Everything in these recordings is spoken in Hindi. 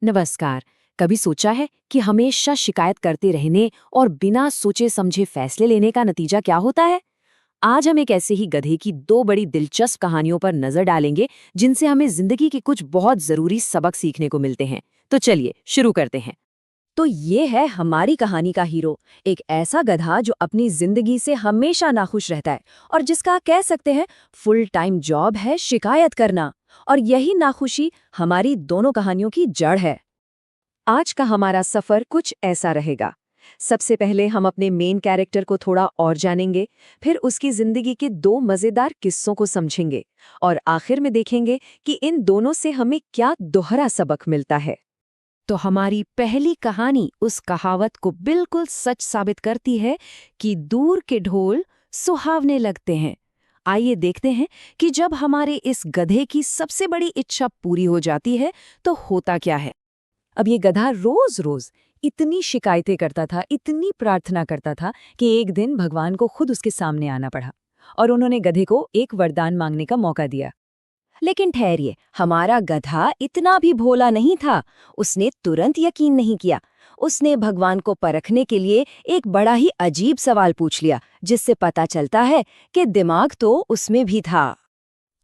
नमस्कार। कभी सोचा है कि हमेशा शिकायत करते रहने और बिना सोचे समझे फैसले लेने का नतीजा क्या होता है? आज हम एक ऐसे ही गधे की दो बड़ी दिलचस्प कहानियों पर नजर डालेंगे जिनसे हमें जिंदगी के कुछ बहुत जरूरी सबक सीखने को मिलते हैं। तो चलिए शुरू करते हैं। तो ये है हमारी कहानी का हीरो, एक ऐसा गधा जो अपनी जिंदगी से हमेशा नाखुश रहता है और जिसका कह सकते हैं फुल टाइम जॉब है शिकायत करना। और यही नाखुशी हमारी दोनों कहानियों की जड़ है। आज का हमारा सफर कुछ ऐसा रहेगा। सबसे पहले हम अपने मेन कैरेक्टर को थोड़ा और जानेंगे, फिर उसकी जिंदगी के दो मजेदार किस्सों को समझेंगे और आखिर में देखेंगे कि इन दोनों से हमें क्या दोहरा सबक मिलता है। तो हमारी पहली कहानी उस कहावत को बिल्कुल सच साबित करती है कि दूर के ढोल सुहावने लगते हैं। आइए देखते हैं कि जब हमारे इस गधे की सबसे बड़ी इच्छा पूरी हो जाती है तो होता क्या है। अब ये गधा रोज रोज इतनी शिकायतें करता था, इतनी प्रार्थना करता था कि एक दिन भगवान को खुद उसके सामने आना पड़ा और उन्होंने गधे को एक वरदान मांगने का मौका दिया। लेकिन ठहरिए, हमारा गधा इतना भी भोला नहीं था। उसने तुरंत यकीन नहीं किया। उसने भगवान को परखने के लिए एक बड़ा ही अजीब सवाल पूछ लिया, जिससे पता चलता है कि दिमाग तो उसमें भी था।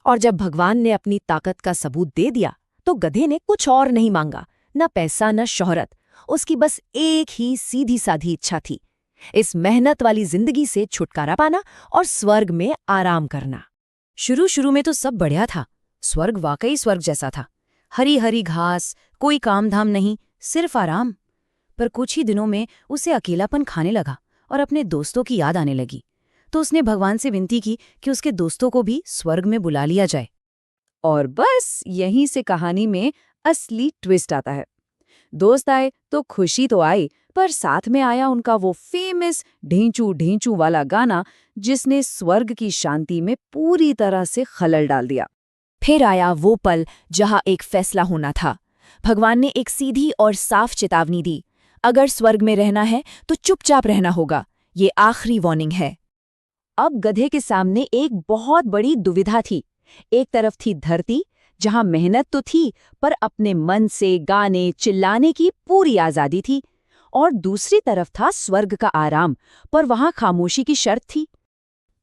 और जब भगवान ने अपनी ताकत का सबूत दे दिया तो गधे ने कुछ और नहीं मांगा, न पैसा न शोहरत। उसकी बस एक ही सीधी साधी इच्छा थी, इस मेहनत वाली जिंदगी से छुटकारा पाना और स्वर्ग में आराम करना। शुरू शुरू में तो सब बढ़िया था। स्वर्ग वाकई स्वर्ग जैसा था। हरी हरी घास, कोई काम धाम नहीं, सिर्फ आराम। पर कुछ ही दिनों में उसे अकेलापन खाने लगा और अपने दोस्तों की याद आने लगी। तो उसने भगवान से विनती की कि उसके दोस्तों को भी स्वर्ग में बुला लिया जाए। और बस यहीं से कहानी में असली ट्विस्ट आता है। दोस्त आए तो खुशी तो आई, पर साथ में आया उनका वो फेमस ढेंचू ढेंचू वाला गाना, जिसने स्वर्ग की शांति में पूरी तरह से खलल डाल दिया। फिर आया वो पल जहां एक फैसला होना था। भगवान ने एक सीधी और साफ चेतावनी दी, अगर स्वर्ग में रहना है तो चुपचाप रहना होगा। ये आखिरी वार्निंग है। अब गधे के सामने एक बहुत बड़ी दुविधा थी। एक तरफ थी धरती, जहां मेहनत तो थी, पर अपने मन से गाने चिल्लाने की पूरी आजादी थी। और दूसरी तरफ था स्वर्ग का आराम, पर वहां खामोशी की शर्त थी।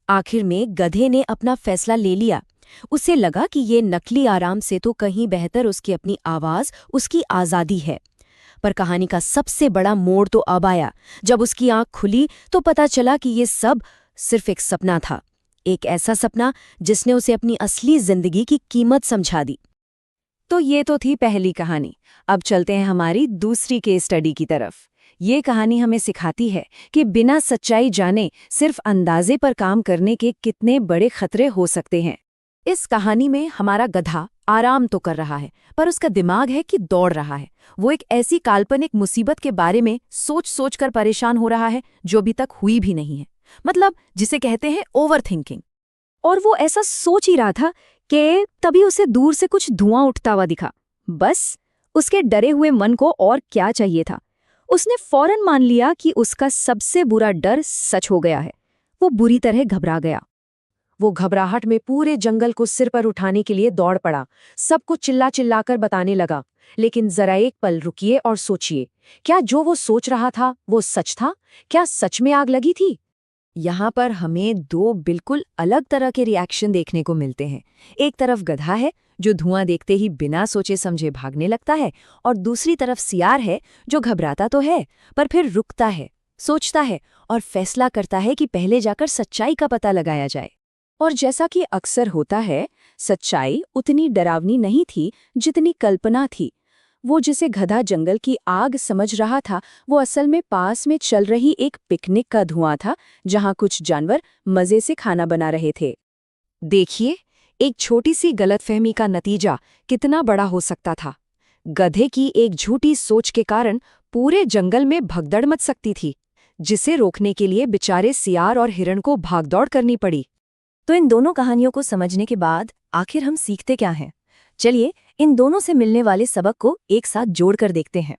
आखिर में गधे ने अपना फैसला ले लिया। उसे लगा कि ये नकली आराम से तो कहीं बेहतर उसकी अपनी आवाज, उसकी आजादी है। पर कहानी का सबसे बड़ा मोड़ तो अब आया, जब उसकी आंख खुली तो पता चला कि ये सब सिर्फ एक सपना था। एक ऐसा सपना जिसने उसे अपनी असली जिंदगी की कीमत समझा दी। तो ये तो थी पहली कहानी। अब चलते हैं हमारी दूसरी केस स्टडी की तरफ। ये कहानी हमें सिखाती है कि बिना सच्चाई जाने सिर्फ अंदाजे पर काम करने के कितने बड़े खतरे हो सकते हैं। इस कहानी में हमारा गधा आराम तो कर रहा है, पर उसका दिमाग है कि दौड़ रहा है। वो एक ऐसी काल्पनिक मुसीबत के बारे में सोच सोच कर परेशान हो रहा है जो अभी तक हुई भी नहीं है। मतलब जिसे कहते हैं ओवर थिंकिंग। और वो ऐसा सोच ही रहा था कि तभी उसे दूर से कुछ धुआं उठता हुआ दिखा। बस उसके डरे हुए मन को और क्या चाहिए था। उसने फौरन मान लिया कि उसका सबसे बुरा डर सच हो गया है। वो बुरी तरह घबरा गया। वो घबराहट में पूरे जंगल को सिर पर उठाने के लिए दौड़ पड़ा। सबको चिल्ला चिल्लाकर बताने लगा, लेकिन जरा एक पल रुकिए और सोचिए, क्या जो वो सोच रहा था वो सच था? क्या सच में आग लगी थी? यहाँ पर हमें दो बिल्कुल अलग तरह के रिएक्शन देखने को मिलते हैं। एक तरफ गधा है जो धुआं देखते ही बिना सोचे समझे भागने लगता है, और दूसरी तरफ सियार है जो घबराता तो है पर फिर रुकता है, सोचता है और फैसला करता है कि पहले जाकर सच्चाई का पता लगाया जाए। और जैसा कि अक्सर होता है, सच्चाई उतनी डरावनी नहीं थी जितनी कल्पना थी। वो जिसे गधा जंगल की आग समझ रहा था, वो असल में पास में चल रही एक पिकनिक का धुआं था, जहां कुछ जानवर मजे से खाना बना रहे थे। देखिए, एक छोटी सी गलतफहमी का नतीजा कितना बड़ा हो सकता था। गधे की एक झूठी सोच के कारण पूरे जंगल में भगदड़ मच सकती थी, जिसे रोकने के लिए बेचारे सियार और हिरण को भागदौड़ करनी पड़ी। तो इन दोनों कहानियों को समझने के बाद आखिर हम सीखते क्या हैं? चलिए इन दोनों से मिलने वाले सबक को एक साथ जोड़कर देखते हैं।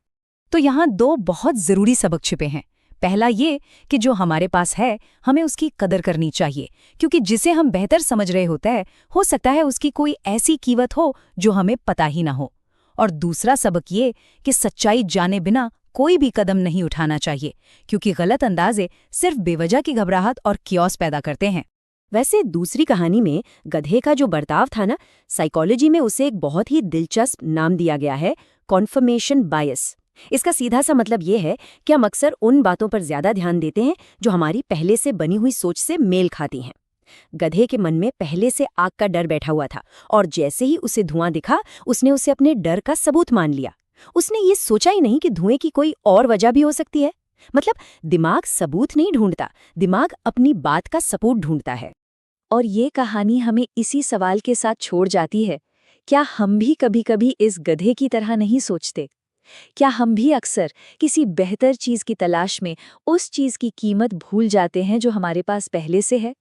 तो यहाँ दो बहुत जरूरी सबक छिपे हैं। पहला ये कि जो हमारे पास है हमें उसकी कदर करनी चाहिए, क्योंकि जिसे हम बेहतर समझ रहे होते हैं हो सकता है उसकी कोई ऐसी कीमत हो जो हमें पता ही ना हो। और दूसरा सबक ये कि सच्चाई जाने बिना कोई भी कदम नहीं उठाना चाहिए, क्योंकि गलत अंदाजे सिर्फ बेवजह की घबराहट और कियोस पैदा करते हैं। वैसे दूसरी कहानी में गधे का जो बर्ताव था ना, साइकोलॉजी में उसे एक बहुत ही दिलचस्प नाम दिया गया है, कॉन्फर्मेशन बायस। इसका सीधा सा मतलब ये है कि हम अक्सर उन बातों पर ज्यादा ध्यान देते हैं जो हमारी पहले से बनी हुई सोच से मेल खाती हैं। गधे के मन में पहले से आग का डर बैठा हुआ था, और जैसे ही उसे धुआं दिखा, उसने उसे अपने डर का सबूत मान लिया। उसने ये सोचा ही नहीं कि धुएं की कोई और वजह भी हो सकती है। मतलब दिमाग सबूत नहीं ढूंढता, दिमाग अपनी बात का सबूत ढूंढता है। और ये कहानी हमें इसी सवाल के साथ छोड़ जाती है, क्या हम भी कभी-कभी इस गधे की तरह नहीं सोचते? क्या हम भी अक्सर किसी बेहतर चीज की तलाश में उस चीज की कीमत भूल जाते हैं जो हमारे पास पहले से है?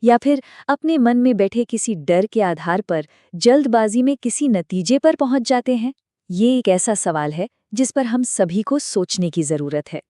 या फिर अपने मन में बैठे किसी डर के आधार पर जल्दबाजी में किसी नतीजे पर पहुंच जाते हैं? ये एक ऐसा सवाल है जिस पर हम सभी को सोचने की जरूरत है।